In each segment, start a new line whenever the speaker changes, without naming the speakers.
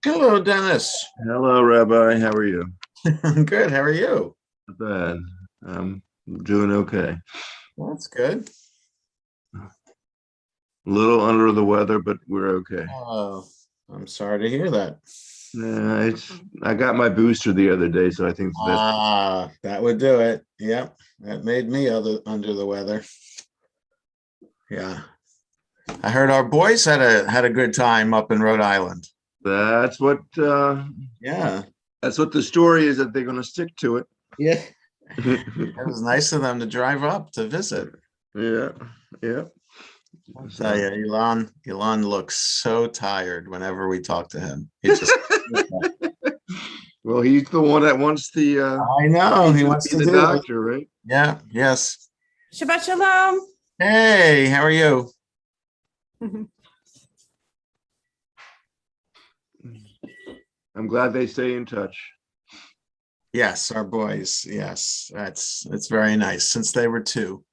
Hello, Dennis.
Hello, Rabbi. How are you?
I'm good. How are you?
Not bad. I'm doing okay.
Well, that's good.
A little under the weather, but we're okay.
Oh, I'm sorry to hear that.
I got my booster the other day, so I think it's the best.
That would do it. Yep, that made me under the weather. Yeah, I heard our boys had a good time up in Rhode Island.
That's what
Yeah,
that's what the story is that they're going to stick to it.
yeah. It was nice of them to drive up to visit.
Yeah, yeah.
I'll tell
So
you, Elon looks so tired whenever we talk to him. He just,
well, he's the one that wants the
I know he wants
be
to
the
do it.
doctor, right?
Yeah, yes.
Shabbat shalom.
Hey, how are you?
I'm glad they stay in touch.
Yes, our boys. Yes, it's very nice since they were two.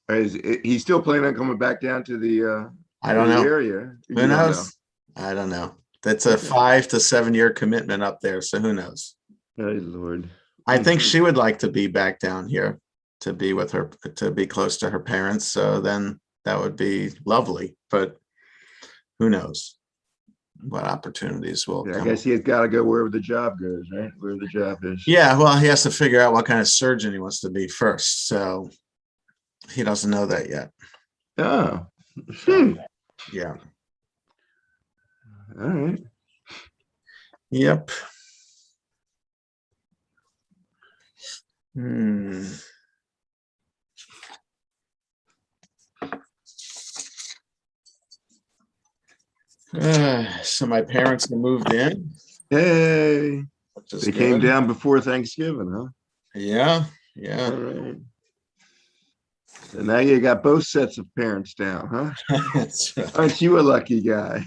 He's still planning on coming back down to the
I don't know.
area. You
Who
don't know.
knows? I don't know. That's a 5 to 7 year commitment up there. So who knows?
Oh, Lord.
I think she would like to be back down here to be with her, to be close to her parents. So then that would be lovely. But who knows what opportunities will
Yeah, I
come.
guess he has got to go wherever the job goes, right? Wherever the job is.
Yeah, well, he has to figure out what kind of surgeon he wants to be first. So he doesn't know that yet.
Oh.
So, yeah.
All right.
Yep. Hmm. So my parents have moved in.
Hey.
Which is
They came
good.
down before Thanksgiving, huh?
Yeah,
All
yeah.
right. So now you got both sets of parents down, huh?
That's right.
Aren't you a lucky guy?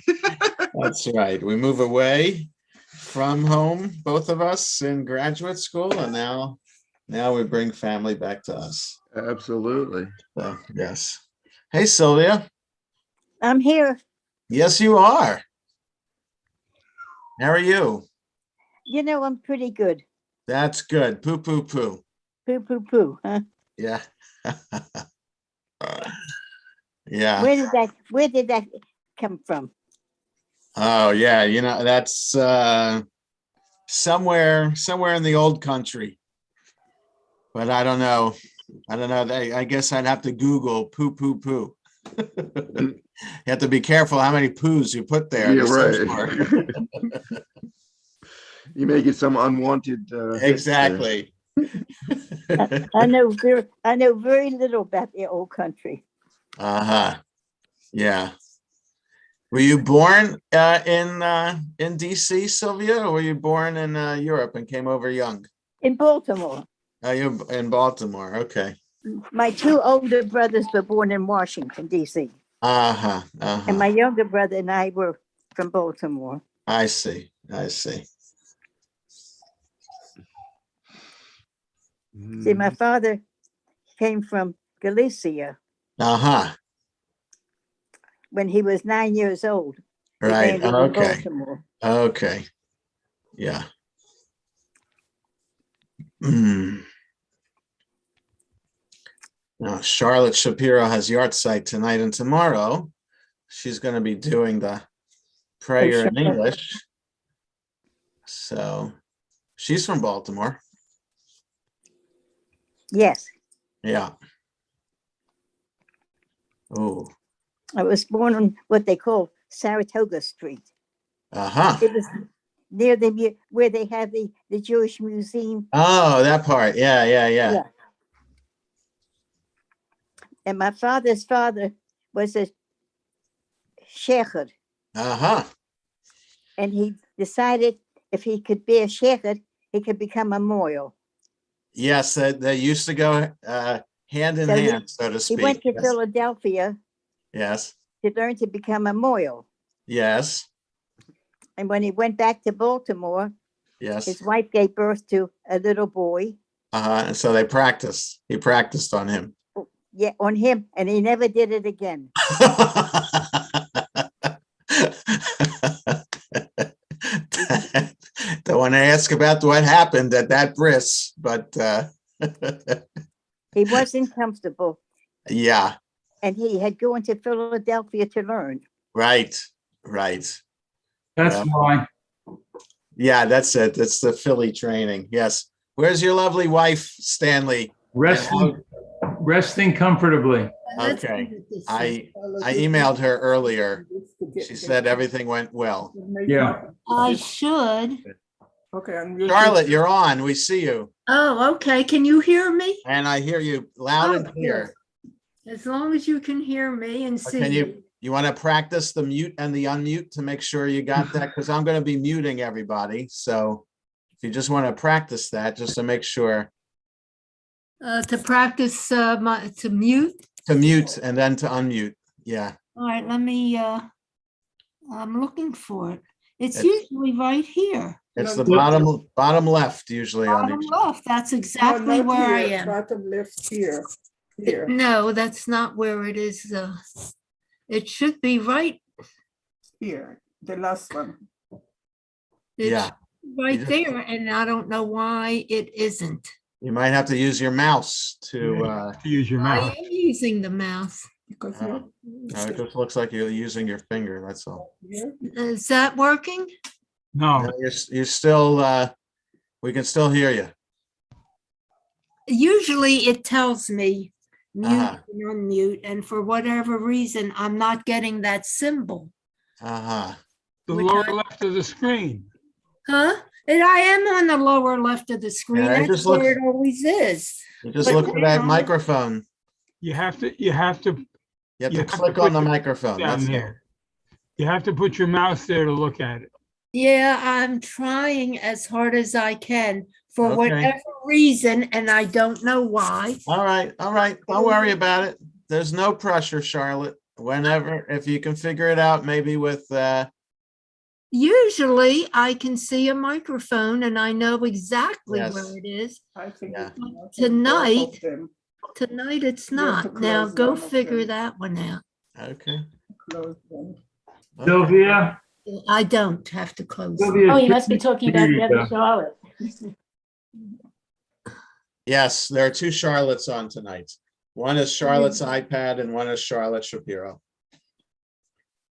That's right. We move away from home, both of us in graduate school, and now we bring family back to us.
Absolutely.
So yes. Hey Sylvia.
I'm here.
Yes, you are. How are you?
I'm pretty good.
That's good. Poo poo poo.
Poo poo poo, huh?
Yeah. Yeah.
Where did that come from?
Oh yeah, that's somewhere in the old country. But I don't know. I don't know. I guess I'd have to Google poo poo poo. You have to be careful how many poos you put there.
Yeah,
to search for.
right. You may get some unwanted hits there.
Exactly.
I know very little about the old country.
Uh-huh. Yeah. Were you born in DC, Sylvia, or were you born in Europe and came over young?
In Baltimore.
You're in Baltimore. Okay.
My two older brothers were born in Washington, D.C.
Uh-huh.
And my younger brother and I were from Baltimore.
I see. I see.
See, my father came from Galicia
Uh-huh.
when he was 9 years old. He
Right.
landed in
Okay.
Baltimore.
Okay. Yeah. Mm. Now, Charlotte Shapiro has yard site tonight and tomorrow. She's going to be doing the prayer in English. So she's from Baltimore.
Yes.
Yeah. Oh.
I was born on what they call Saratoga Street.
Uh-huh.
It was near where they have the Jewish Museum.
Oh, that part. Yeah.
And my father's father was a shepherd.
Uh-huh.
And he decided if he could be a shepherd, he could become a moil.
Yes, they used to go hand in hand, so to speak.
He went to
Yes.
Philadelphia
Yes.
to learn to become a moil.
Yes.
And when he went back to Baltimore,
Yes.
his wife gave birth to a little boy.
Uh-huh. And so they practiced. He practiced on him.
Yeah, on him, and he never did it again.
want to ask about what happened at that bris, but
He wasn't comfortable,
yeah,
and he had gone to Philadelphia to learn.
right.
That's
Well,
why.
yeah, that's it. That's the Philly training. Yes. Where's your lovely wife, Stanley?
Resting comfortably.
Okay. I emailed her earlier. She said everything went well.
Yeah.
I should.
Okay, unmute.
Charlotte, you're on. We see you.
Oh, okay. Can you hear me?
And I hear you loud and
Oh,
clear.
As long as you can hear me and see
Can
me.
you want to practice the mute and the unmute to make sure you got that? Because I'm going to be muting everybody. So if you just want to practice that, just to make sure
To practice to mute.
to mute and then to unmute. Yeah.
All right, let me, I'm looking for it. It's
It's-
usually right here.
It's the bottom left usually on
Bottom
each.
left, that's
No,
exactly
not
where I
here,
am.
Bottom left here, here.
No, that's not where it is. It should be right,
Here, the last one.
it's
Yeah.
right
just-
there, and I don't know why it isn't.
You might have to use your mouse to,
To use your
I
mouth.
am using the mouse.
Because
no, it just looks like you're using your finger. That's all.
here,
Is that working?
No,
No, you're still, we can still hear you.
Usually it tells me mute
Uh-huh.
and unmute, and for whatever reason, I'm not getting that symbol.
Uh-huh.
the
Which
lower
I-
left of the screen.
Huh? And I am on the lower left of the screen.
Yeah, it
That's
just
where
looks-
it always is.
You just
But
look for that
now-
microphone.
You have to
You have
You
to
have to
click on
put
the
your
microphone.
down
That's it.
there. You have to put your mouse there to look at it.
Yeah, I'm trying as hard as I can for
Okay.
whatever reason, and I don't know why.
All right. Don't worry about it. There's no pressure, Charlotte. Whenever, if you can figure it out, maybe with,
Usually I can see a microphone and I know exactly
Yes.
where it is.
I think.
Yeah.
it's not on both
Tonight-
of them.
Tonight it's
You have to
not. Now
close
go
one of
figure
them.
that one out.
okay.
Close them.
Okay.
Sylvia?
I don't have to close. it.
Sylvia,
Oh, you must be talking about the other
Yeah.
Charlotte.
Yes, there are two Charlottes on tonight. One is Charlotte's iPad and one is Charlotte Shapiro.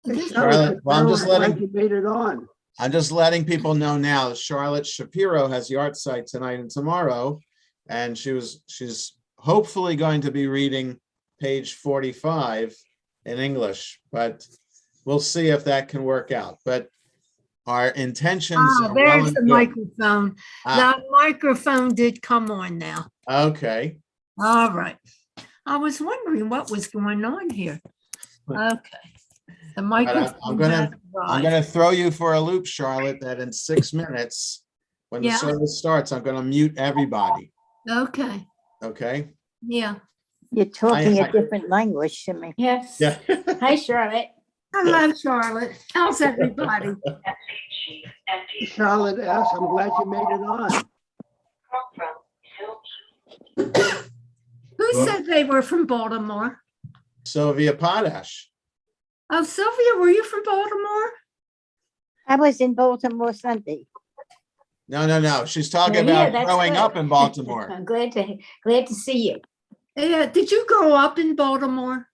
This-
Charlotte, well, I'm just letting,
You made it on.
I'm just letting people know now that Charlotte Shapiro has the art site tonight and tomorrow. And she's hopefully going to be reading page 45 in English, but we'll see if that can work out. But our intentions
Ah,
are well
there's
and
the
good.
microphone.
Ah,
The microphone did come on now.
okay.
All right. I was wondering what was going on here. Okay. The microphone.
I'm gonna-
has
I'm
arrived.
gonna throw you for a loop, Charlotte, that in 6 minutes, when the
Yeah.
service starts, I'm gonna mute everybody,
Okay,
okay?
yeah.
You're talking
I-
a different language to me.
Yes.
Yeah.
Hi, Charlotte.
Hello, Charlotte. How's everybody?
Charlotte asked, I'm glad you made it on.
Who said they were from Baltimore?
Sylvia Potash.
Oh, Sylvia, were you from Baltimore?
I was in Baltimore Sunday.
No. She's talking
You're here,
about
that's
growing
good.
up in Baltimore.
I'm glad to see you.
Yeah, did you grow up in Baltimore?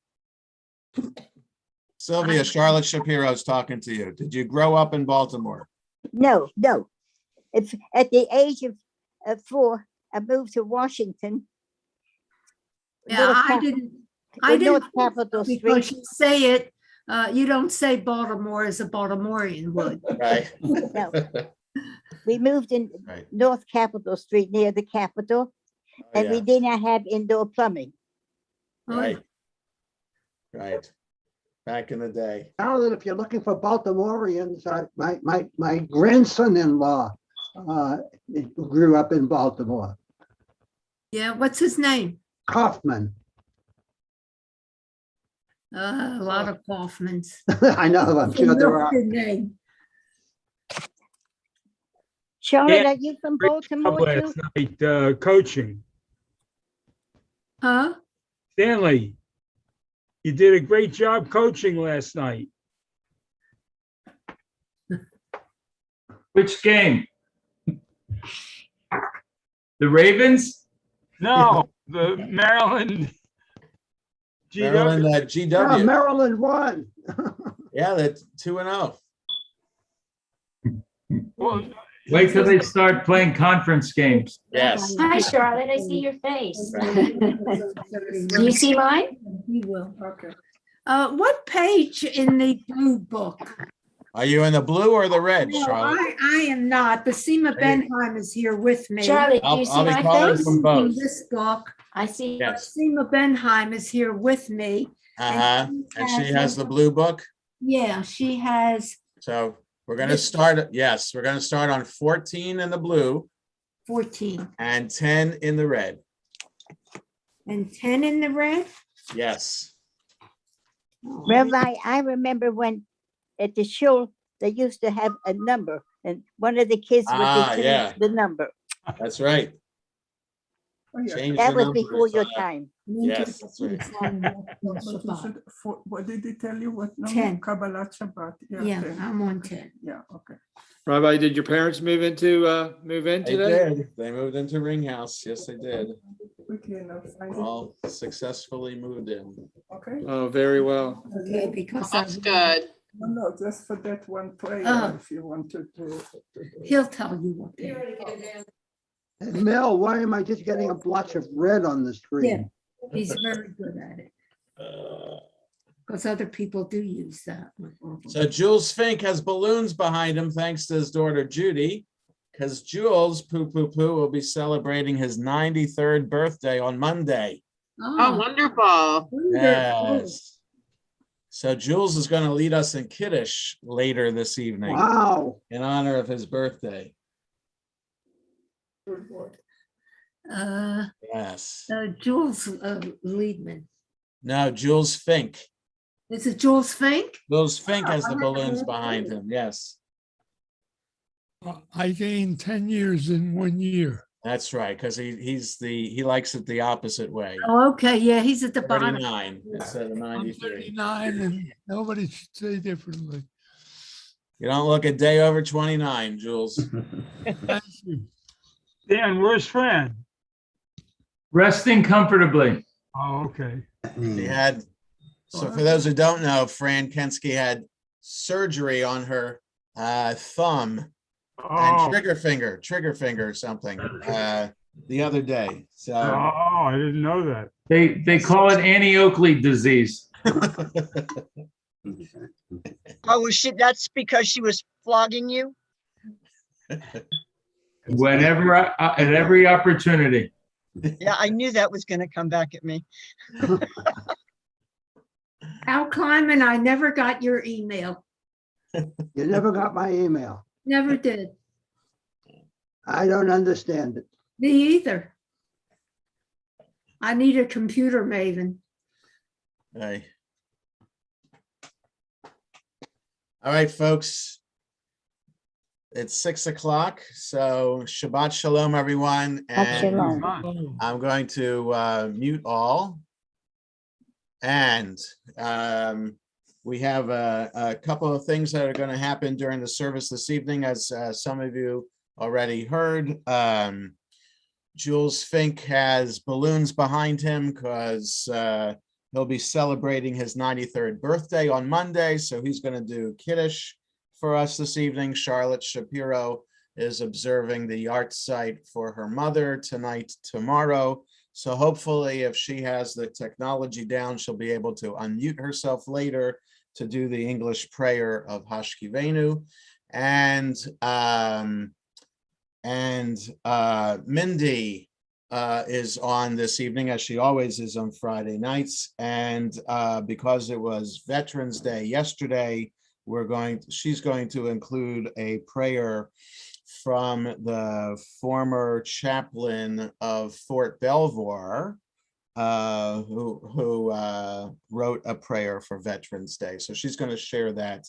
Sylvia, Charlotte Shapiro's talking to you. Did you grow up in Baltimore?
No. If at the age of 4, I moved to Washington.
Yeah,
North
I
Cap-
didn't.
North Capitol
Because
Street.
you say it, you don't say Baltimore as a Baltimorean would.
Right?
No. We moved in
Right.
North Capitol Street near the Capitol,
Oh,
and we
yeah.
did not have indoor plumbing.
Right. Right. Back in the day.
Charlotte, if you're looking for Baltimoreans, my grandson-in-law grew up in Baltimore,
Yeah, what's his name?
Kaufman.
A lot of Kaufmans.
I know, I'm sure there are.
Good name.
Charlotte,
Yeah,
are you from
Great
Baltimore
job
too?
last night, coaching.
Huh?
Stanley, you did a great job coaching last night.
Which game? The Ravens?
No, the Maryland.
Maryland,
GW.
GW.
Maryland won.
Yeah, that's 2-0.
Well,
Wait till they start playing conference games.
Yes.
Hi, Charlotte. I see your face. Do you see mine?
He will.
Okay.
What page in the blue book?
Are you in the blue or the red,
No,
Charlotte?
I am not, but Seema
Hey.
Benheim is here with me.
Charlotte, do
I'll
you see
be
my
calling
face?
from both.
In this book,
I see.
Yeah.
but Seema Benheim is here with me.
Uh-huh. And she has the blue book.
Yeah, she has
So we're gonna start, yes, we're gonna start on 14 in the blue
14
and 10 in the red.
and 10 in the red.
Yes.
Rabbi, I remember when at the shul, they used to have a number and one of the kids would
Ah,
be
yeah.
the number.
That's right.
Oh, yeah.
Change
That
the
was
numbers
before your
on that.
time.
Yes, that's right.
But you should, what did he tell you? What number?
10.
Kabbalat Shabbat.
Yeah,
10.
I'm on 10.
Yeah, okay.
Rabbi, did your parents move into
They
that?
did. They moved into Ringhouse. Yes, they did.
Quickly enough. find it.
All successfully moved in.
Okay.
Oh, very well.
Okay, because
That's good.
No, just for that one prayer, if you wanted to.
he'll tell you what they are.
And Mel, why am I just getting a blotch of red on the screen?
He's very good at it because other people do use that.
So Jules Fink has balloons behind him thanks to his daughter Judy, because Jules Poo will be celebrating his 93rd birthday on Monday.
Oh, wonderful.
Yes. So Jules is going to lead us in Kiddush later this evening
Wow.
in honor of his birthday. Yes.
Jules Liedman.
No, Jules Fink.
Is it Jules Fink?
Jules Fink has the balloons behind him. Yes,
I gained 10 years in 1 year.
that's right. Because he likes it the opposite way.
Oh, okay. Yeah, he's at the bottom.
39 instead of
I'm
93.
39 and nobody should say differently.
You don't look a day over 29, Jules.
Thank you.
Dan, where's Fran?
Resting comfortably.
Oh, okay.
He had, so for those who don't know, Fran Kensky had surgery on her thumb and
Oh,
trigger finger or something the other day. So
I didn't know that.
They call it Annie Oakley disease.
Oh, was she, that's because she was flogging you?
Whenever, at every opportunity.
Yeah, I knew that was going to come back at me.
Al Kleiman, I never got your email.
You never got my email.
Never did.
I don't understand it.
Me either. I need a computer maven.
Hey. All right, folks. It's 6 o'clock, so Shabbat Shalom, everyone.
Shabbat
And
Shalom.
I'm going to mute all. And we have a couple of things that are going to happen during the service this evening, as some of you already heard. Jules Fink has balloons behind him because he'll be celebrating his 93rd birthday on Monday. So he's going to do Kiddush for us this evening. Charlotte Shapiro is observing the art site for her mother tonight, tomorrow. So hopefully if she has the technology down, she'll be able to unmute herself later to do the English prayer of Hashkivenu. And Mindy is on this evening, as she always is on Friday nights. And because it was Veterans Day yesterday, she's going to include a prayer from the former chaplain of Fort Belvoir, who wrote a prayer for Veterans Day. So she's going to share that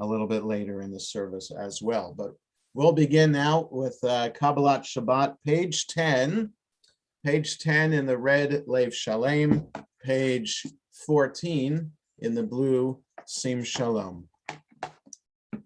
a little bit later in the service as well. But we'll begin now with Kabbalat Shabbat, page 10. Page 10 in the red, Lev Shalem. Page 14 in the blue, Sim Shalom.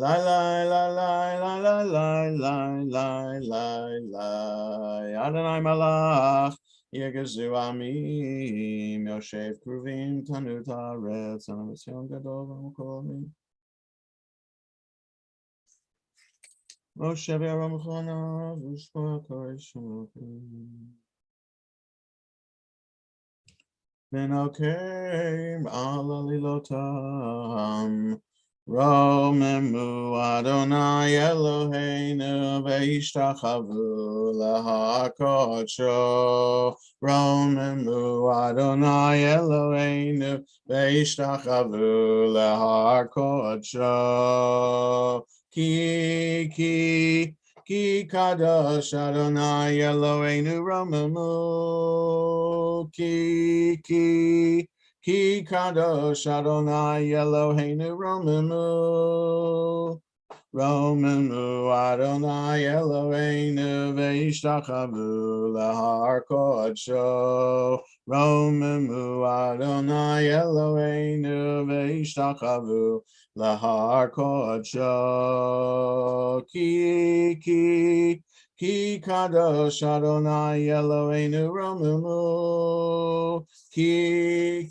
Lai lai lai lai lai lai lai lai lai lai lai Adonai Malach Yegazu Amim Yoshev Kruvim Tanu Taretz Anamitzion Gadol V'Mukolim Moshe V'Aram Chana V'Shpa Koresh Shmokim Menokim Ala Lilotam Romemu Adonai Eloheinu Ve'ishtachavu lahakodsho. Romemu Adonai Eloheinu Ve'ishtachavu lahakodsho. Ki kadosh Adonai Eloheinu Romemu. Ki kadosh Adonai Eloheinu Romemu. Romemu Adonai Eloheinu Ve'ishtachavu lahar kodsho. Romemu Adonai Eloheinu Ve'ishtachavu lahar kodsho. Ki kadosh Adonai Eloheinu Romemu. Ki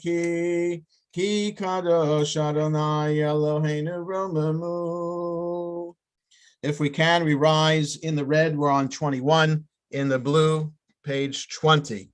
kadosh Adonai Eloheinu Romemu. If we can, we rise in the red. We're on 21. In the blue, page 20.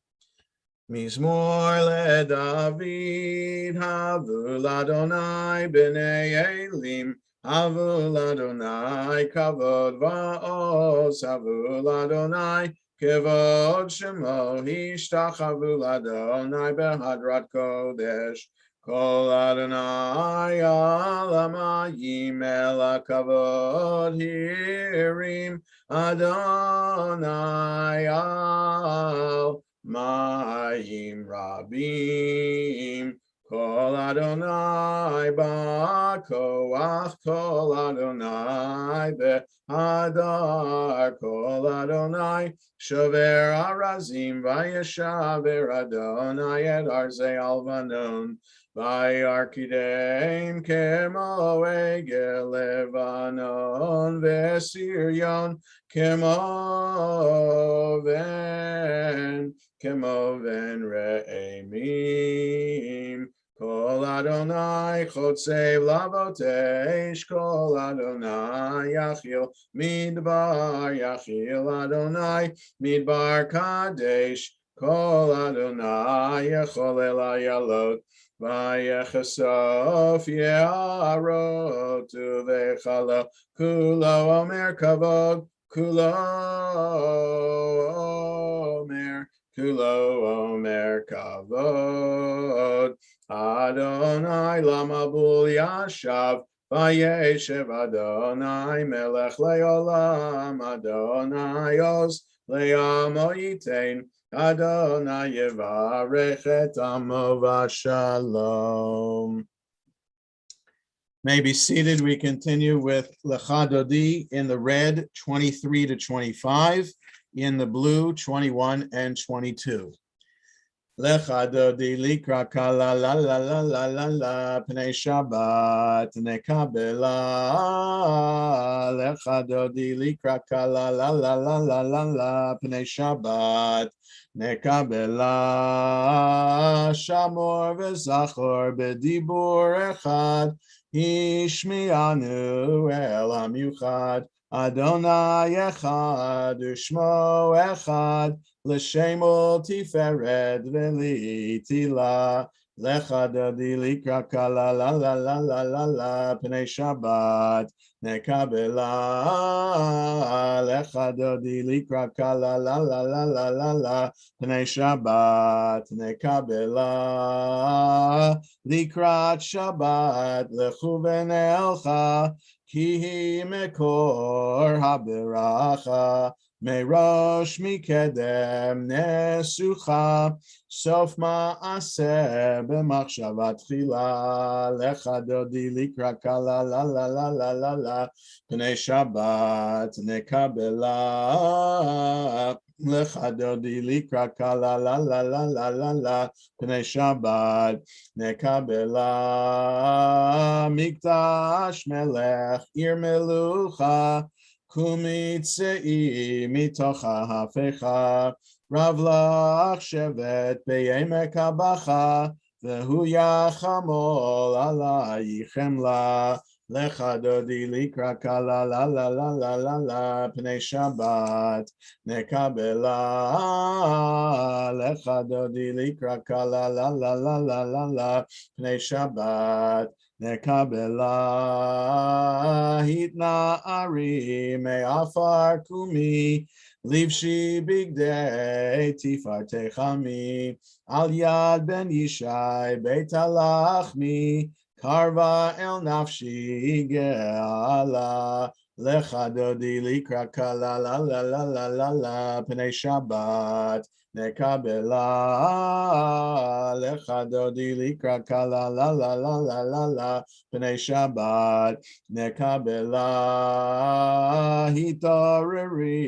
Mizmor leDavid, Havul Adonai b'nei Elim, Havul Adonai kavod va'os, Havul Adonai kevod shemo, Hishtachavul Adonai behadrat kodesh. Kol Adonai alamayim el hakavod hirim, Adonai al mayim rabim. Kol Adonai ba'koach, Kol Adonai behadar, Kol Adonai shover arazim, vayeshaver Adonai et arzei alvanon. Vayarkideim kemo egel Levanon, Vesiryon kemo ven re'emim. Kol Adonai chotzev lavotesh, Kol Adonai yachil Adonai midbar kadesh, Kol Adonai yechol el hayalot. Vayechasof ye'arot uvechalo kulo omer kavod, kulo omer kavod. Adonai lamabul yashav, vayeshev Adonai melech leolam, Adonai oz le'amo yitein, Adonai yevarech et amo v'shalom. May be seated. We continue with Lecha Dodi in the red, 23 to 25, in the blue, 21 and 22. Lecha Dodi likra kala la la la la la la pnei Shabbat nekabela. Lecha Dodi likra kala la la la la la la pnei Shabbat nekabela. Shamor v'zachor b'dibur echad, Hishmianu el hamiuchad. Adonai echad u'shmo echad, l'shemol tiferet v'litila. Lecha Dodi likra kala la la la la la la pnei Shabbat nekabela. Lecha Dodi likra kala la la la la la la pnei Shabbat nekabela. Likrat Shabbat lechu v'ne'elcha, ki hi mekor haberacha. מראש מקדם נסוכה, סוף מעשה במחשבה תחילה, לך דודי לקרא קלה לה לה לה לה לה לה, פני שבת נקבלה, לך דודי לקרא קלה לה לה לה לה לה לה, פני שבת נקבלה, מקדש מלך עיר מלוכה, קומי צאי מתוך ההפכה, רב לך שבט בעמק הבכה, והוא יחמול עלייך חמלה, לך דודי לקרא קלה לה לה לה לה לה לה, פני שבת נקבלה, לך דודי לקרא קלה לה לה לה לה לה לה, פני שבת נקבלה, התנערי מעפר קומי, לבשי בגדי תפארתך עמי, על יד בן ישי בית הלחמי, קרבה אל נפשי גאלה, לך דודי לקרא קלה לה לה לה לה לה לה, פני שבת נקבלה, לך דודי לקרא קלה לה לה לה לה לה לה, פני שבת נקבלה, התעוררי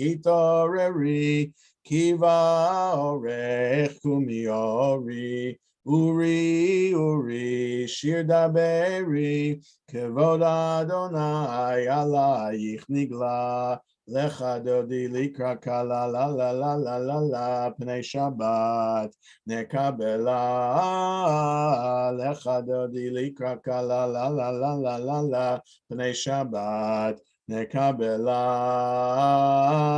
התעוררי, כי בא אורך קומי אורי, אורי אורי שיר דברי, כבוד אדוני עלייך נגלה, לך דודי לקרא קלה לה לה לה לה לה לה, פני שבת נקבלה, לך דודי לקרא קלה לה לה לה לה לה לה, פני שבת נקבלה,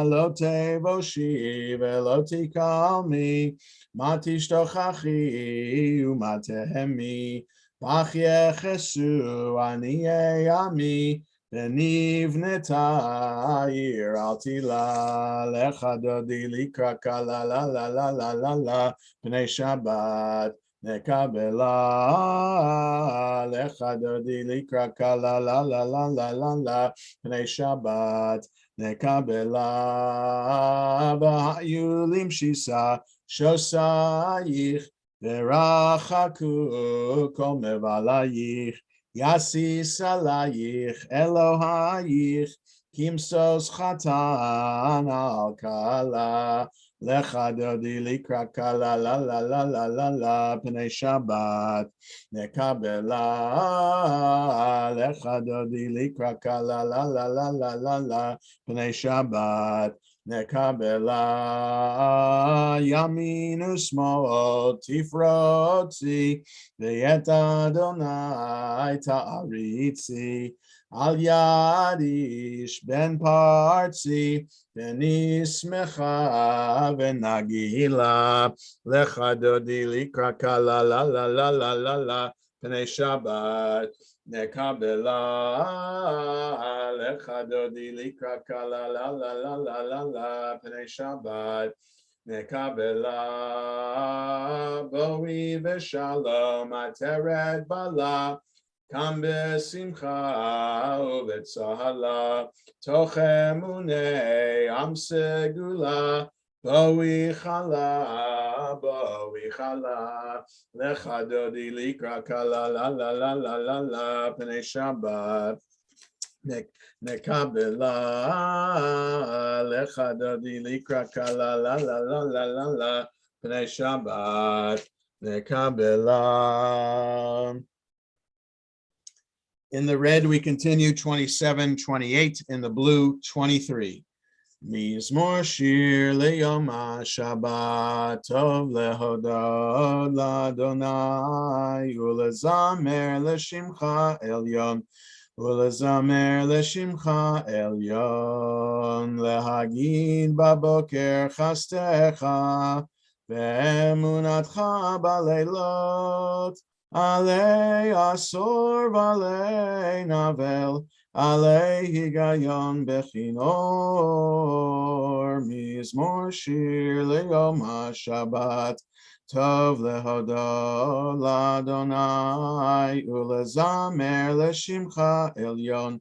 לא תבושי ולא תקלמי, מה תשתוכחי ומה תהמי, בך יחסו עניי עמי, ונבנתה העיר אל תילה, לך דודי לקרא קלה לה לה לה לה לה לה, פני שבת נקבלה, לך דודי לקרא קלה לה לה לה לה לה לה, פני שבת נקבלה, והיו למשיסה שוסייך, ורחקו כל מבלייך, יסיס עלייך אלוהייך, כמשוש חתן על כלה, לך דודי לקרא קלה לה לה לה לה לה לה, פני שבת נקבלה, לך דודי לקרא קלה לה לה לה לה לה לה, פני שבת נקבלה, ימין ושמאל תפרוצי, ואת אדוני תעריצי, על יד איש בן פרצי, ונשמחה ונגילה, לך דודי לקרא קלה לה לה לה לה לה לה, פני שבת נקבלה, לך דודי לקרא קלה לה לה לה לה לה לה, פני שבת נקבלה, בואי ושלום עטרת בלה, קם בשמחה ובצהלה, תוך אמוני עם סגולה, בואי חלה, בואי חלה, לך דודי לקרא קלה לה לה לה לה לה לה, פני שבת נקבלה, לך דודי לקרא קלה לה לה לה לה לה לה, פני שבת נקבלה. In the red, we continue 27, 28. In the blue, 23. Mizmor shir leyom ha-shabbat tov lehodod l'Adonai ulezamer l'shimcha elyon ulezamer l'shimcha elyon lehagid baboker chastecha ve'emunatcha baleilot Alei asor v'alei navel, alei higayon bechinor, mizmor shir leyom ha-shabbat, tov lehodol l'Adonai, ulezamer l'shimcha elyon,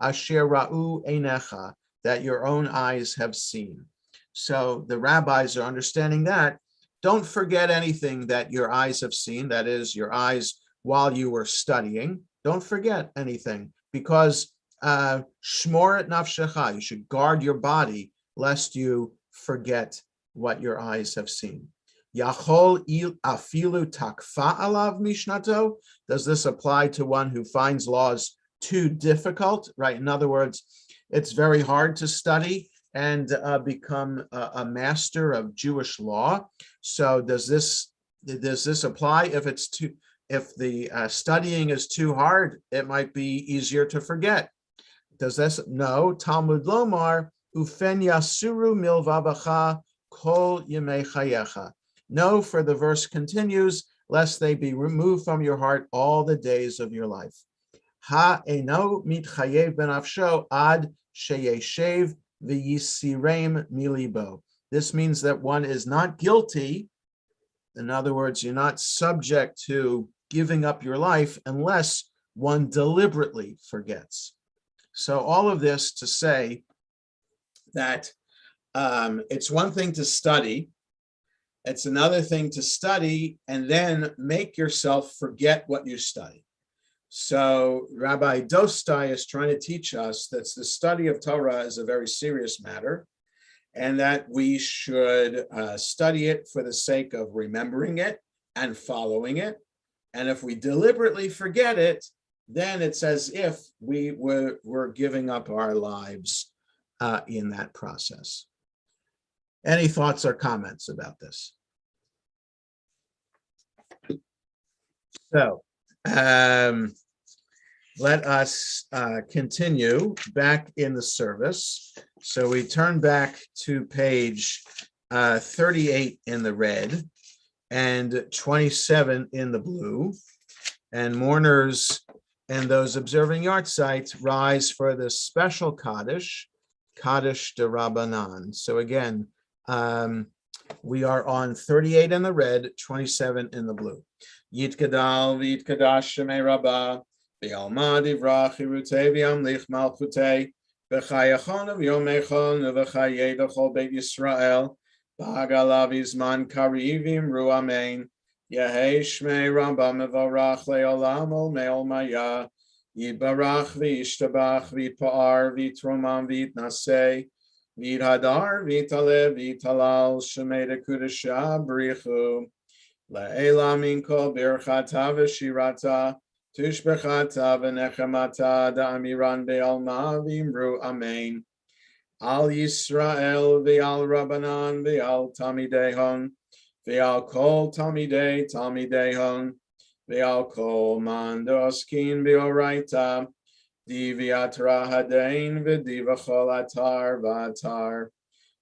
asher ra'u einecha, that your own eyes have seen. So the rabbis are understanding that. Don't forget anything that your eyes have seen, that is, your eyes while you were studying. Don't forget anything, because shmor et nafshecha, you should guard your body lest you forget what your eyes have seen. Yachol afilu takfa alav mishnato. Does this apply to one who finds laws too difficult, right? In other words, it's very hard to study and become a master of Jewish law. So does this apply? If the studying is too hard, it might be easier to forget. Does this? No. Talmud lomar ufen yasuru milvabacha kol yemei chayecha. No, for the verse continues, lest they be removed from your heart all the days of your life. Ha eno mitchayev ben afsho ad sheyeshev v'yisirem milibo. This means that one is not guilty. In other words, you're not subject to giving up your life unless one deliberately forgets. So all of this to say that it's one thing to study. It's another thing to study and then make yourself forget what you study. So Rabbi Dostai is trying to teach us that the study of Torah is a very serious matter, and that we should study it for the sake of remembering it and following it. And if we deliberately forget it, then it's as if we were giving up our lives in that process. Any thoughts or comments about this? So let us continue back in the service. So we turn back to page 38 in the red and 27 in the blue. And mourners and those observing yard sites rise for this special Kaddish, Kaddish de Rabbanan. So again, we are on 38 in the red, 27 in the blue. Yitgadal v'yitkadash shemei rabbah, v'yalma divrach hirutei v'yamlich malchutei, v'chayachon v'yomechon v'chayei v'chol beit Yisrael, v'hagalav izman karivim ru amen. Yehei shmei rabbah mevarach le'olam ol me'ol maya, yibarach v'yishtabach v'yitpa'ar v'yitromam v'yitnasei, v'yithadar v'yitalev v'yitalal shemei dekudesha b'richu. La'ela min kol birchata v'shirata, tushbechata v'nechemata da'amiran be'alma v'imru amen. Al Yisrael v'al Rabbanan v'al Tamidehon, v'al kol Tamidei Tamidehon, v'al kol man doskin v'oraita, di v'atra hadain v'di v'chol atar v'atar.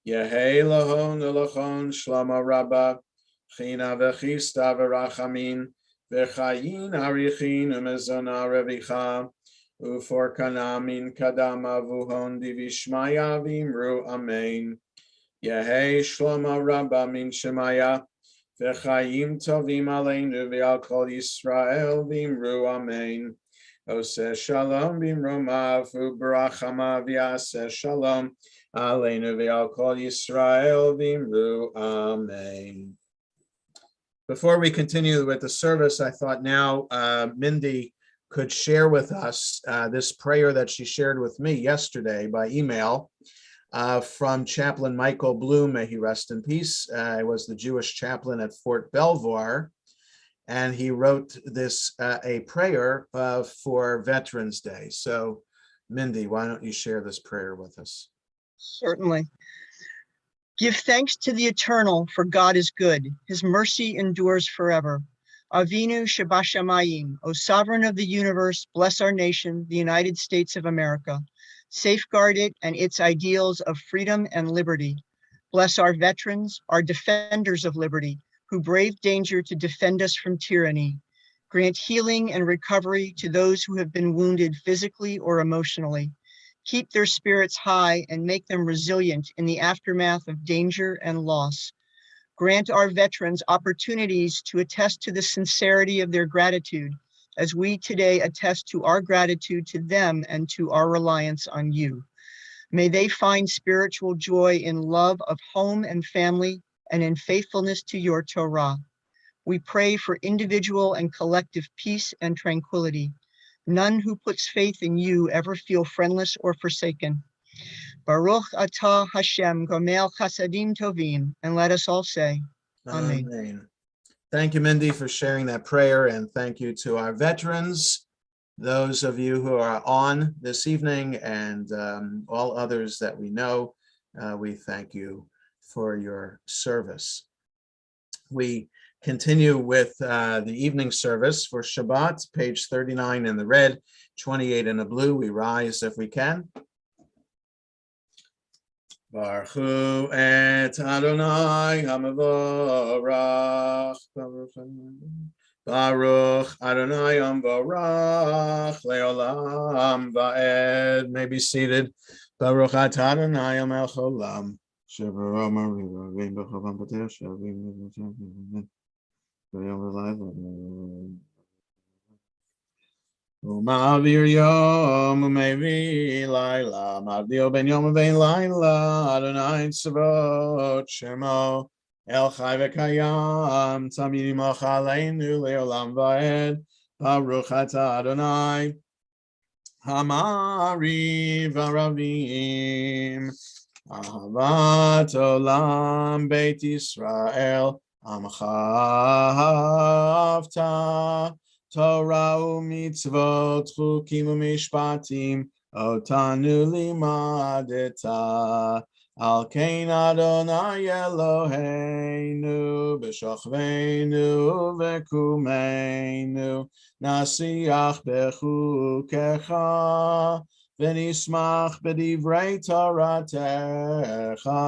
Yehei lahon elachon shlama rabbah, China v'chista v'rachamin, v'chayin arichin u'mezona revicha, u'for kanamin kadama vuhon divishmaya v'imru amen. Yehei shloma rabba min shemaya, v'chayim tovim aleinu v'al kol Yisrael v'imru amen. Oseh shalom b'imromav u'barachama v'yaseh shalom aleinu v'al kol Yisrael v'imru amen. Before we continue with the service, I thought now Mindy could share with us this prayer that she shared with me yesterday by email from Chaplain Michael Bloom, may he rest in peace. He was the Jewish chaplain at Fort Belvoir, and he wrote this a prayer for Veterans Day. So Mindy, why don't you share this prayer with us?
Certainly. Give thanks to the Eternal, for God is good. His mercy endures forever. Avinu Shebashamayim, O Sovereign of the universe, bless our nation, the United States of America. Safeguard it and its ideals of freedom and liberty. Bless our veterans, our defenders of liberty, who brave danger to defend us from tyranny. Grant healing and recovery to those who have been wounded physically or emotionally. Keep their spirits high and make them resilient in the aftermath of danger and loss. Grant our veterans opportunities to attest to the sincerity of their gratitude as we today attest to our gratitude to them and to our reliance on you. May they find spiritual joy in love of home and family and in faithfulness to your Torah. We pray for individual and collective peace and tranquility. None who puts faith in you ever feel friendless or forsaken. Baruch atah Hashem gomel chasadim tovim, and let us all say, Amen.
Amen. Thank you, Mindy, for sharing that prayer, and thank you to our veterans, those of you who are on this evening, and all others that we know. We thank you for your service. We continue with the evening service for Shabbat, page 39 in the red, 28 in the blue. We rise if we can. Baruch hu et Adonai hamavorach. Baruch Adonai hamavorach leolam va'ed. May be seated. Baruch atah Adonai melech haolam. Shevarah marivim b'chavam b'teh shavim v'yom v'layla. Ma'avir yom u'mevi layla, ma'avir ben yom u'ben layla, Adonai tzavot shemo, el chai v'kayam, tamid yimach aleinu le'olam va'ed, Baruch atah Adonai, hamari v'aravim, ahavat olam beit Yisrael, amcha havta, Torah u'mitzvot, chukim u'mishpatim, otanu limadeta. Al kein Adonai Eloheinu, b'shochveinu v'kumeinu, nasiach bechukecha, v'nismach b'divrei Toratecha,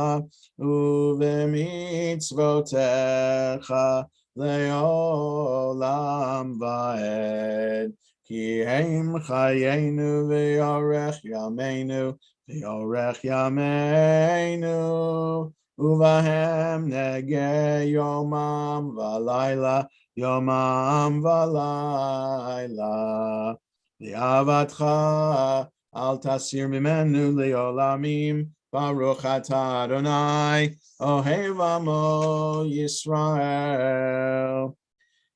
u'v'mitzvotecha, Le'olam va'ed, ki heim chayenu v'yorech yameinu, v'yorech yameinu, uvahem nege yomam v'layla, yomam v'layla. Li'avatcha al tasir mimenu le'olamim, Baruch atah Adonai, Ohev Amo Yisrael.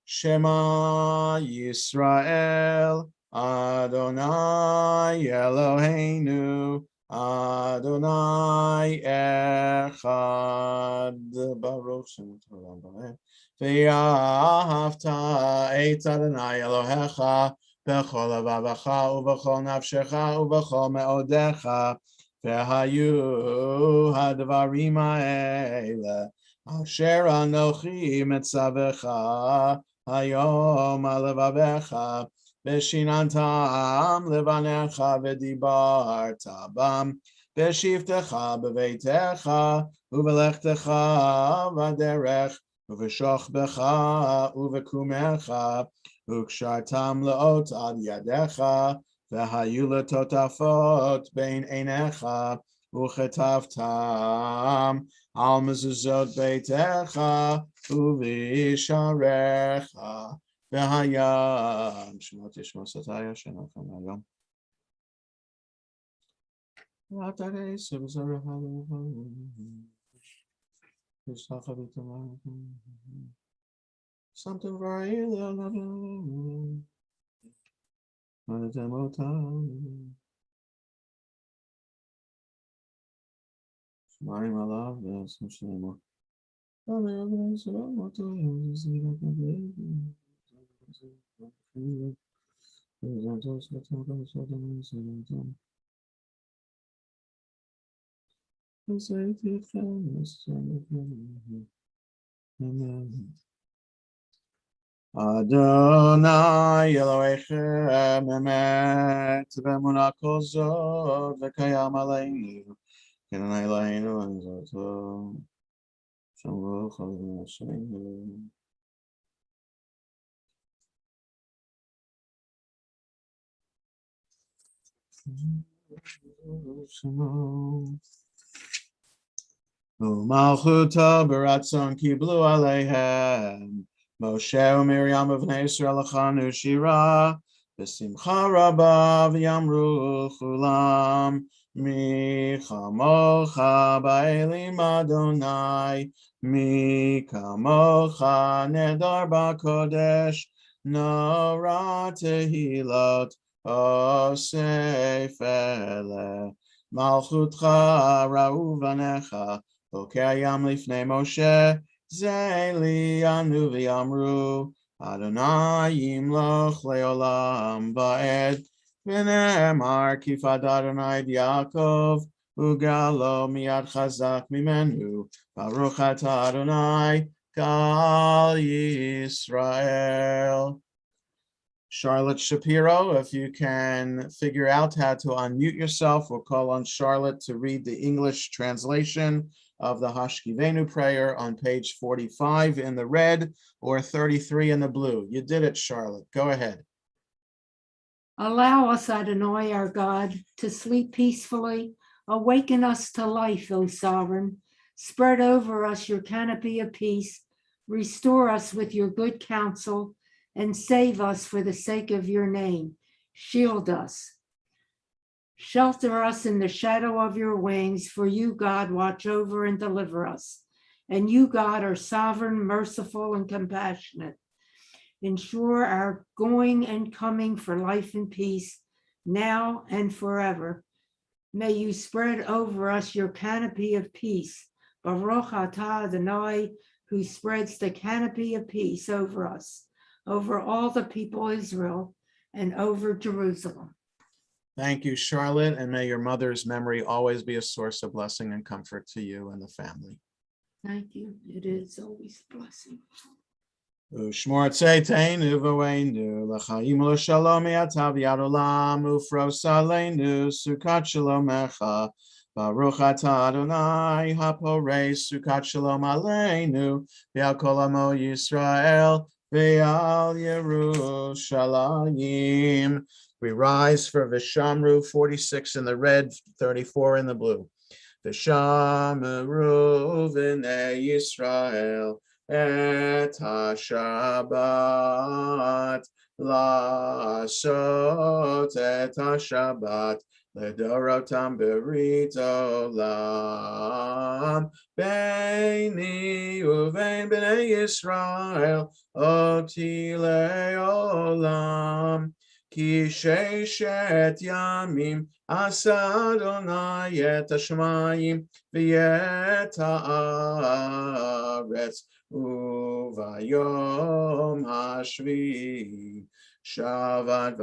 Shema Yisrael, Adonai Eloheinu, Adonai Echad. Baruch Shem Torah Baruch. Ve'ahavta et Adonai Elohecha, b'chol levavecha u'b'chol nafshecha u'b'chol me'odecha. V'hayu hadvarim ha'ele asher anochi metzavecha hayom alevavecha v'shinantam levanecha v'dibarta bam v'shivtecha b'veitecha u'v'lechtecha v'derech u'v'shochbecha u'v'kumecha u'kshartam le'ot ad yadecha v'hayu letotafot bein einecha uchetavtam al mezuzot beitecha uvisharecha v'hayam shemot yishmosataya shenochem hayom v'atarei sebzarecha v'shachavitama something very little. Shemaim alav v'esem shlemo. Amen. Adonai Elohechem emet v'emunah kol zot v'kayam aleinu k'nei Eloheinu v'zoto shamru chalim Hashem. U'malchuto b'ratzon kiblu aleihem Moshe u'Miriam uvnei Yisrael lachanu shira v'simcha rabba v'yamru chulam mi chamocha ba'elim Adonai mi kamocha nedar b'kodesh nara tehilot osef ele malchutcha ra'u vanecha Okayam lifnei Moshe Zeli anu v'yamru Adonai yimloch leolam ba'ed v'ne'emar kifad Adonai b'Yaakov ugalo miyad chazak mimenu Baruch atah Adonai kal Yisrael. Charlotte Shapiro, if you can figure out how to unmute yourself, we'll call on Charlotte to read the English translation of the Hashkivenu prayer on page 45 in the red or 33 in the blue. You did it, Charlotte. Go ahead.
Allow us, Adonai, our God, to sleep peacefully. Awaken us to life, O Sovereign. Spread over us your canopy of peace. Restore us with your good counsel and save us for the sake of your name. Shield us. Shelter us in the shadow of your wings, for you, God, watch over and deliver us. And you, God, are sovereign, merciful, and compassionate. Ensure our going and coming for life and peace, now and forever. May you spread over us your canopy of peace. Baruch atah Adonai, who spreads the canopy of peace over us, over all the people of Israel, and over Jerusalem.
Thank you, Charlotte, and may your mother's memory always be a source of blessing and comfort to you and the family.
Thank you. It is always a blessing.
Ushmor tzeiteinu v'oeinu l'chaim u'shalom yatav yad olam ufros aleinu sukat shalomecha Baruch atah Adonai haporei sukat shalom aleinu v'al kol amo Yisrael v'al Yerushalayim. We rise for Vishamru 46 in the red, 34 in the blue. Vishamru v'nei Yisrael Et HaShabbat Lasot et HaShabbat Ledorotam Berit Olam Beini uvein b'nei Yisrael Oti le'olam Ki sheishet yamim Asa Adonai et HaShamayim V'yet ha'aretz Uvayom hashvi Shabbat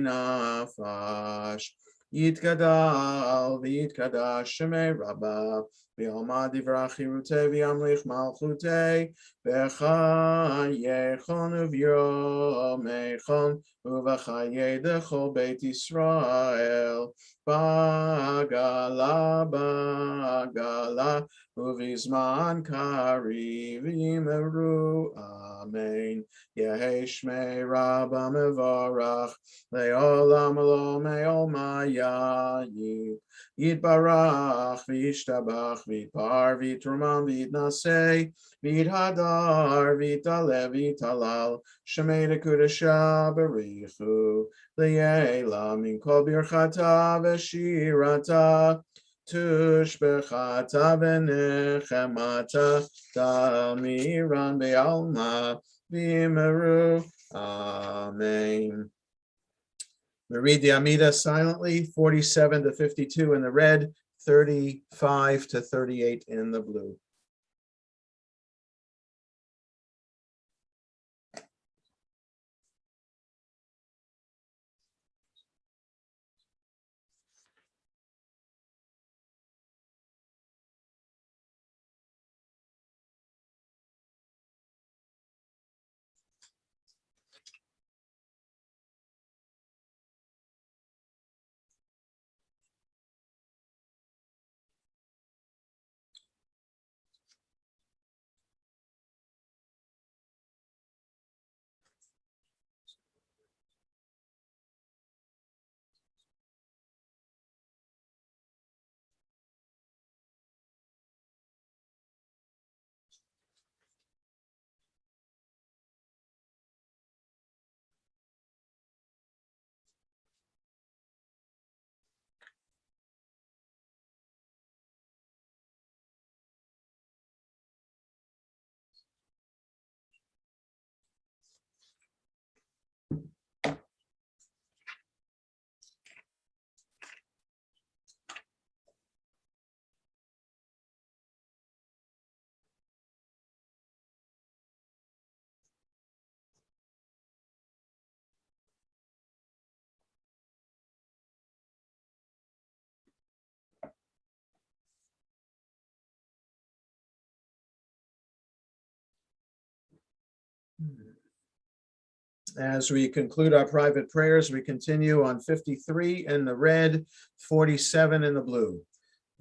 vayinafash Yitgadal v'yitkadash Shemei Rabbah V'yomad divrach chirutei v'yamlich malchutei V'chayechon uv'yomechon Uv'chayei dechol Beit Yisrael Bagala bagala Uvizman kari v'yimeru amen. Yehi shmei Rabba mevarach le'olam lo me'ol ma'yayi yitbarach v'yishtabach v'yitpar v'yitrumam v'yitnasei v'yithadar v'yitale v'yitalal shemei dekudesha berichu le'ela min kol birchata v'shirata Tushbechata v'nechemata Tamiran be'alma v'yimeru. Amen. We read the Amida silently, 47 to 52 in the red, 35 to 38 in the blue. As we conclude our private prayers, we continue on 53 in the red, 47 in the blue.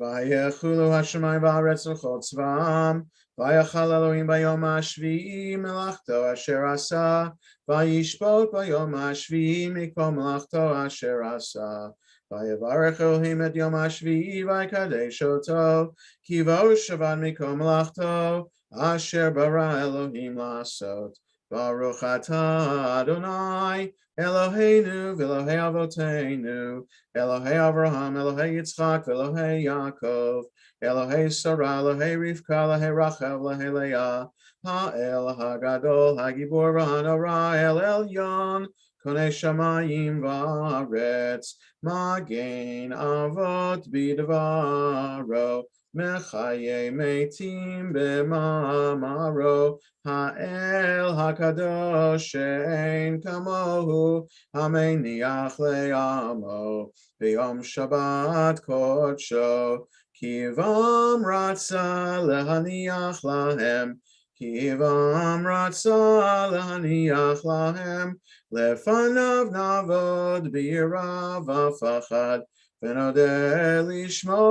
Vayechulu hashemayim va'aretz l'chol tzva'am, vayachal Elohim bayom hashvi'i melachto asher asa, vayishpot bayom hashvi'i mikol melachto asher asa. Vayevarech Elohim et yom hashvi'i vaykadesh oto, ki vo shavad mikol melachto asher bara Elohim la'asot. Baruch atah Adonai Eloheinu v'Elohei Avoteinu Elohei Avraham Elohei Yitzchak v'Elohei Yaakov Elohei Sarah Elohei Rivka Elohei Rachel Elohei Leah Ha'el Hagadol Hagibor v'Hanora El Elyon Konei Shamayim v'Aretz Magen Avot Bidvaro Mechaye Meitim B'Mamaro Ha'el HaKadosh She'ein Kamohu Hameniach Le'amo B'Yom Shabbat Kodsho Kivam Ratza Lehaniach Lahem Kivam Ratza Lehaniach Lahem Lefanav Navod B'Yirav V'Fachad V'Nodeh Lishmo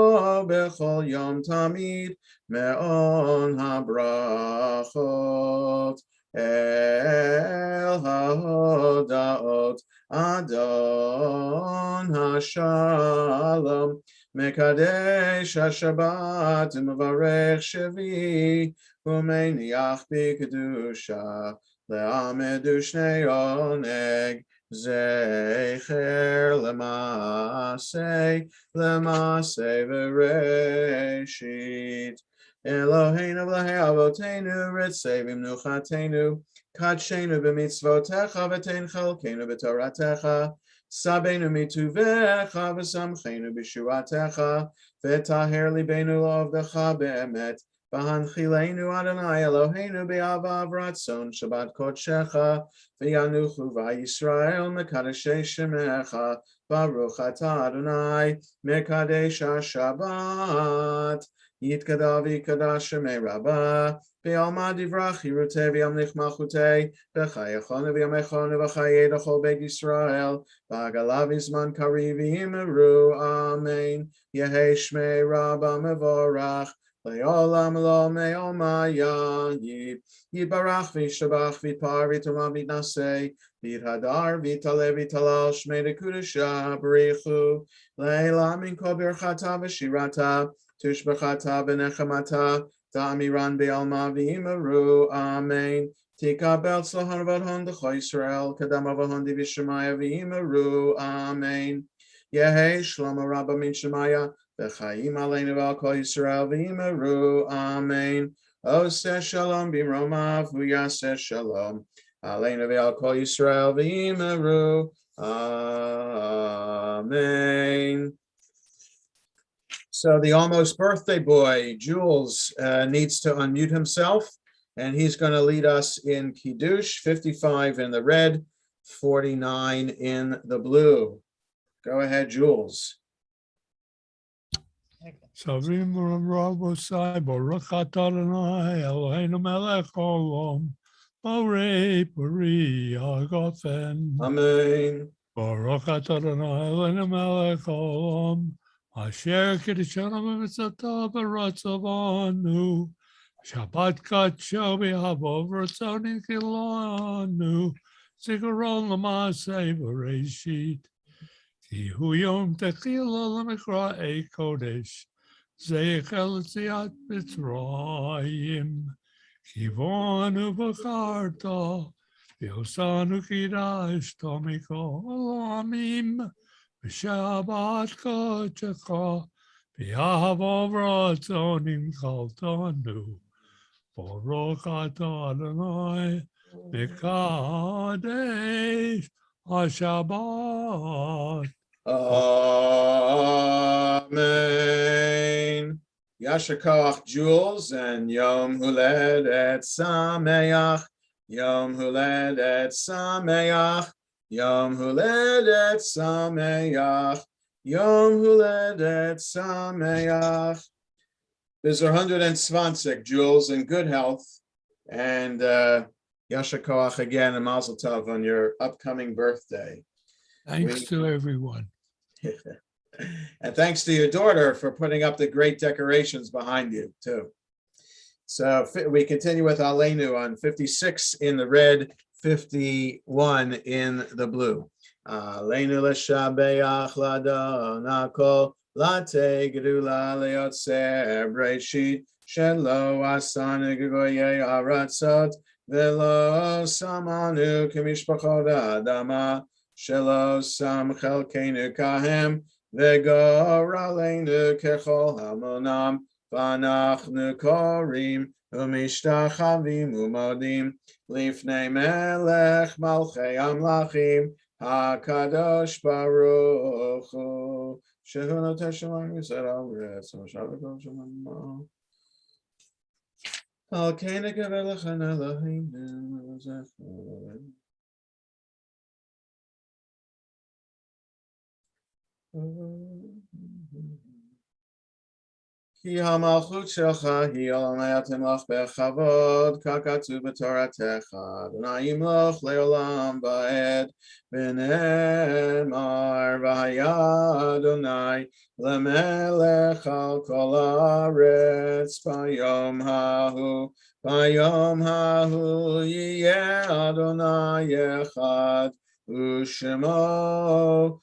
B'Chol Yom Tamid Me'on habrachot el hahodaot Adon hashalom mekadesh hashabbat u'mevarech shevi u'meiniach b'kedusha le'amedu shnei oneg zecher lemasei v'reshit Eloheinu v'lehei avoteinu ritzevim nuchatenu kadshenu b'mitzvotecha v'tein chalkenu b'toratecha sabenu mituvecha v'samchenu b'shuatecha v'taher libenu l'ovdecha be'emet v'hanchilenu Adonai Eloheinu b'avav ratzon shabbat kodshecha v'yanuchu v'Yisrael mekadeshei shemecha Baruch atah Adonai mekadesh haShabbat Yitkadavi Kadash Shemei Rabbah Be'alma Divrach Yirutei V'yamlich Malchutei B'chayachon V'yamechon V'chayei L'chol Beit Yisrael B'agalav V'zman Kariv V'yimeru Amen Yehei Shmei Rabbah Mevorach Le'olam Lo Me'omaya Yibarach V'yishabach V'yitpar V'yitoma V'yitnasei V'yithadar V'yitaleh V'yitalal Shmei Dekudesha B'richu Le'ela Min Kol Birchata V'shirata Tushbachata v'nechamata ta'amiran be'alma v'imeru amen tikabel tzlahan v'adhon d'cho Yisrael kadam avahon divishemaya v'imeru amen Yehei shlomo rabba min shemaya v'chaim aleinu v'al kol Yisrael v'imeru amen Oseh shalom b'romav v'yaseh shalom aleinu v'al kol Yisrael v'imeru amen. So the almost birthday boy, Jules, needs to unmute himself, and he's going to lead us in Kiddush, 55 in the red, 49 in the blue. Go ahead, Jules.
Savim Rabosai, Baruch atah Adonai Eloheinu melech olam, Borei peri hagafen.
Amen.
Baruch atah Adonai Eloheinu melech olam, Asher Kiddushanu b'mitzvotav v'ratzavanu, Shabbat kadsho b'yahavo v'ratzon yichilanu, Zikaron l'maaseh v'reishit, Ki hu yom techila l'mikra'ei kodesh, Zeichel l'tziat Mitzrayim, Kivonu v'charta, V'yosanu kidashta mikol amim, V'shabbat kodecha, V'yahavo v'ratzon yimchaltanu, Baruch atah Adonai, Mekadesh HaShabbat.
Amen. Yasher Koach, Jules, and Yom Huledet Sameach. Yom Huledet Sameach. Yom Huledet Sameach. Yom Huledet Sameach. There's 120, Jules, in good health. And Yasher Koach again and Mazel Tov on your upcoming birthday.
Thanks to everyone.
And thanks to your daughter for putting up the great decorations behind you, too. So we continue with Aleinu on 56 in the red, 51 in the blue. Aleinu l'shabeach ladon hakol late gedula leotzer breshit shelo asanu gegoyei aratzot velo samanu kemishpachot adama shelo sam chelkeinu kahem v'gor aleinu kechol hamonam v'anachnu korim u'mishtachavim u'modim lifnei melech malchei amlachim HaKadosh Baruch Hu Shehu Noteh Shemayim Yisrael Ha'aretz Ha'shavah Kol Shemayim Al Kei Nekaveh Lechem Eloheinu Zechu Ki hamalchut shelcha hi olamei atimlach bechavod kakatu b'toratecha Adonai yimloch leolam ba'ed v'nemar v'haya Adonai lemelech al kol haaretz bayom hahu yiyeh Adonai echad u'shemo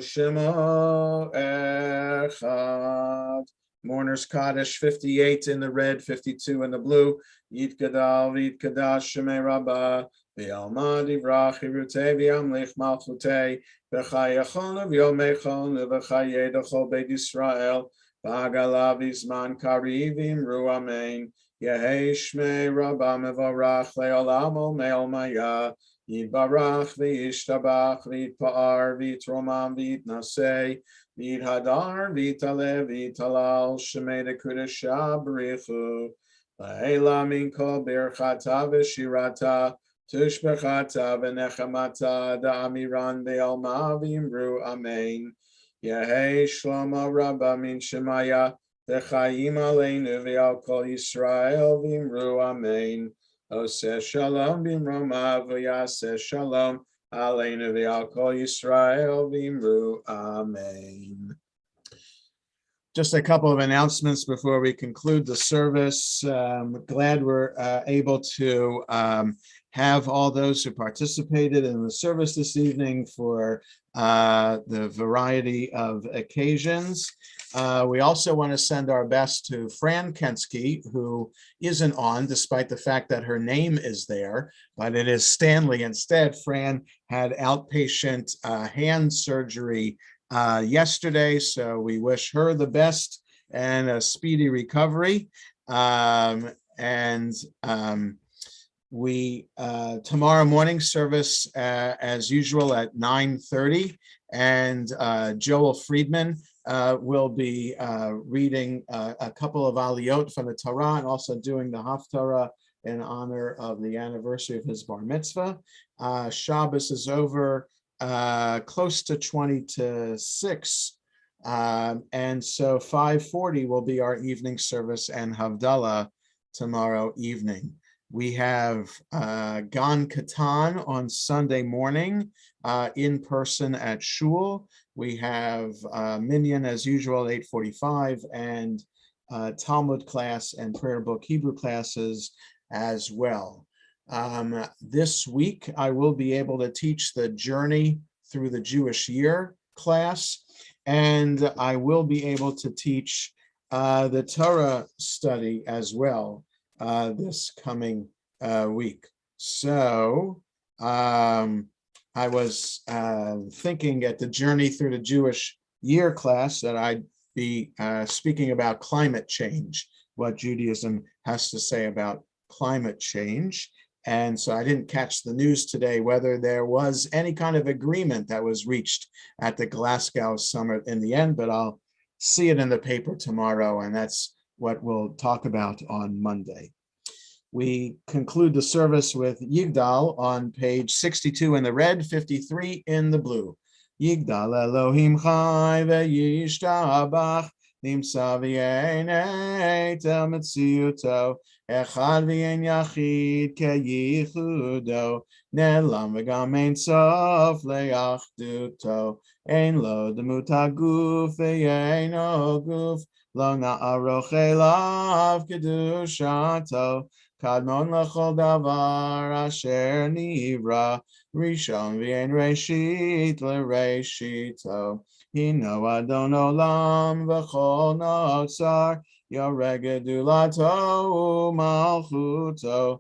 Shemo Echad. Mourner's Kaddish, 58 in the red, 52 in the blue. Yit Gadal, Yit Kadash, Shemei Rabbah, V'yalma Divrach, Hirutei, V'yamlich Malchutei, V'chayachon, V'yomechon, V'chayed Achol Beit Yisrael, V'agala V'zman Karivim, Ru Amen. Yehei Shmei Rabbah Mevorach, Le'olamo Me'olmaya, Yitbarach v'yishtabach v'yitpa'ar v'yitromam v'yitnasei v'yithadar v'yitaleh v'yitalal shemei dekudesha b'richu la'ela min kol birchata v'shirata tushbechata v'nechamata da'amiran v'yalma v'yimru amen Yehei shlomo rabba min shemaya v'chayim aleinu v'yal kol Yisrael v'yimru amen Oseh shalom b'mromav v'yaseh shalom aleinu v'al kol Yisrael v'imru amen. Just a couple of announcements before we conclude the service. Glad we're able to have all those who participated in the service this evening for the variety of occasions. We also want to send our best to Fran Kensky, who isn't on, despite the fact that her name is there, but it is Stanley instead. Fran had outpatient hand surgery yesterday, so we wish her the best and a speedy recovery. We tomorrow morning service as usual at 9:30, and Joel Friedman will be reading a couple of aliyot from the Torah and also doing the Haftarah in honor of the anniversary of his bar mitzvah. Shabbos is over close to 20 to 6. And so 5:40 will be our evening service and Havdalah tomorrow evening. We have Gan Katan on Sunday morning in person at Shul. We have Minyan as usual, 8:45, and Talmud class and prayer book Hebrew classes as well. This week, I will be able to teach the Journey Through the Jewish Year class, and I will be able to teach the Torah study as well this coming week. So I was thinking at the Journey Through the Jewish Year class that I'd be speaking about climate change, what Judaism has to say about climate change. And so I didn't catch the news today whether there was any kind of agreement that was reached at the Glasgow summit in the end, but I'll see it in the paper tomorrow, and that's what we'll talk about on Monday. We conclude the service with Yigdal on page 62 in the red, 53 in the blue. Yigdal Elohim Chai ve'yishtabach נמצא ואין עת אל מציאותו, אחד ואין יחיד כייחודו, נעלם וגם אין סוף לאחדותו, אין לו דמות הגוף ואינו גוף, לא נערוך אליו קדושתו, קדמון לכל דבר אשר נברא, ראשון ואין ראשית לראשיתו, הינו אדון עולם וכל נוצר, יורה גדולתו ומלכותו,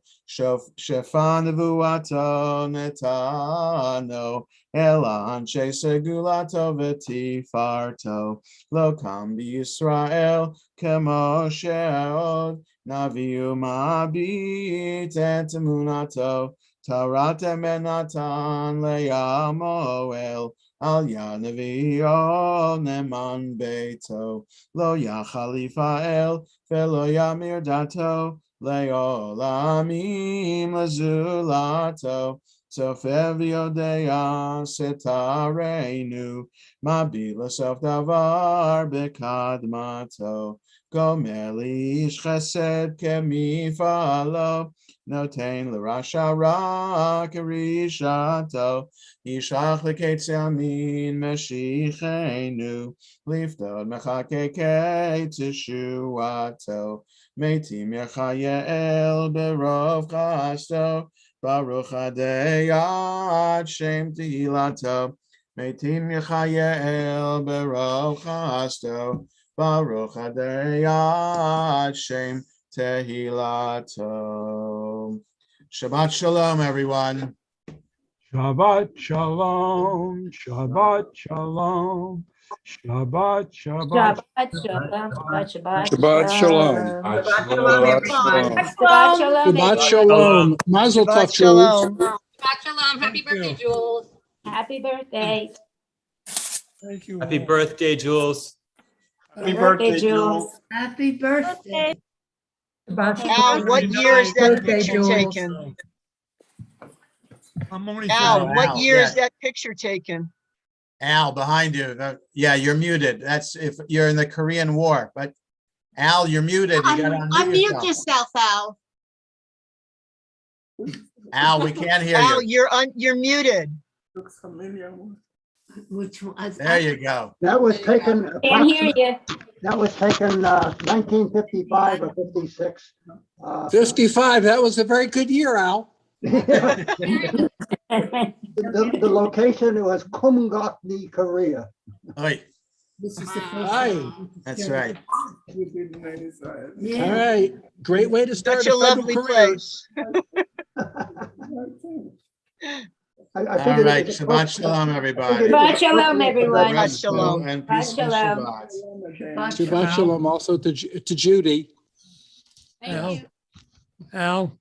שפע נבואתו נתנו, אלא אנשי סגולתו ותפארתו, לא קם בישראל כמו שעוד, נביא ומביט את אמונתו, תורת אמת נתן לימואל, על יד נביאו נאמן ביתו, לא יחליף האל ולא ימיר דתו, לעולמים לזולתו, צופה ויודע סתרנו, מביט לסוף דבר בקדמתו, גומר לאיש חסד כמפעלו, נותן לרשע רע כרשעתו, ישלח לקץ ימין משיחנו, לפדות מחכה תשועתו, מתים יחייל ברוב חסדו, ברוך הדיית שם תהילתו, מתים יחייל ברוב חסדו, ברוך הדיית שם tehilато. Shabbat shalom, everyone.
Shabbat shalom, Shabbat shalom, Shabbat, Shabbat.
Shabbat shalom, Shabbat
Shabbat shalom.
Shabbat shalom.
Shabbat shalom. Mazel tov,
Shabbat
Jules.
shalom.
Shabbat shalom. Happy birthday, Jules.
Happy birthday.
Thank you.
Happy
all.
birthday, Jules.
Happy birthday, Jules.
Happy birthday.
Al, what year is that picture taken?
I'm only
Al,
Al,
what year is
yeah.
that picture taken?
Al, behind you. Yeah, you're muted. That's if you're in the Korean War, but Al, you're muted. You gotta unmute yourself.
Al.
Al, we can't hear
Al,
you.
you're muted.
Looks familiar.
Which one?
There you go.
That was taken,
Can't hear you.
that was taken 1955 or 56.
55, that was a very good year, Al.
The location was Kumgokni, Korea.
Oi,
This is the first
Hi.
one.
that's right.
You did nice.
All
Yeah.
right. Great way to start
Such a
federal
lovely
career.
place.
I
All
figured it
right,
was a
Shabbat
close-
shalom,
I
everybody.
figured it was a
Shabbat shalom,
close-
everyone.
Shabbat shalom.
And
Shabbat
peaceful
shalom.
Shabbat.
Shabbat shalom also to Judy.
Thank you.
Al,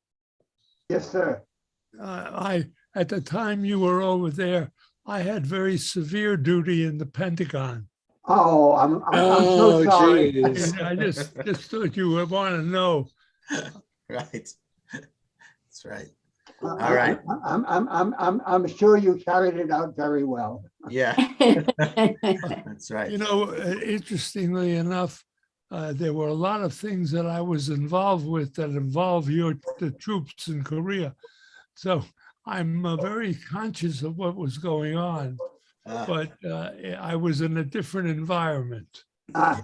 Yes, sir.
at the time you were over there, I had very severe duty in the Pentagon.
Oh, I'm so sorry.
geez. I just thought you would want to know.
Right. That's right.
All
right.
I'm sure you carried it out very well.
Yeah, that's right.
You know, interestingly enough, there were a lot of things that I was involved with that involve the troops in Korea. So I'm very conscious of what was going on, but I was in a different environment.
Ah,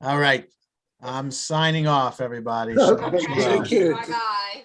All right. I'm signing off, everybody.
Okay.
Shabbat shalom.
Thank you.
Bye-bye.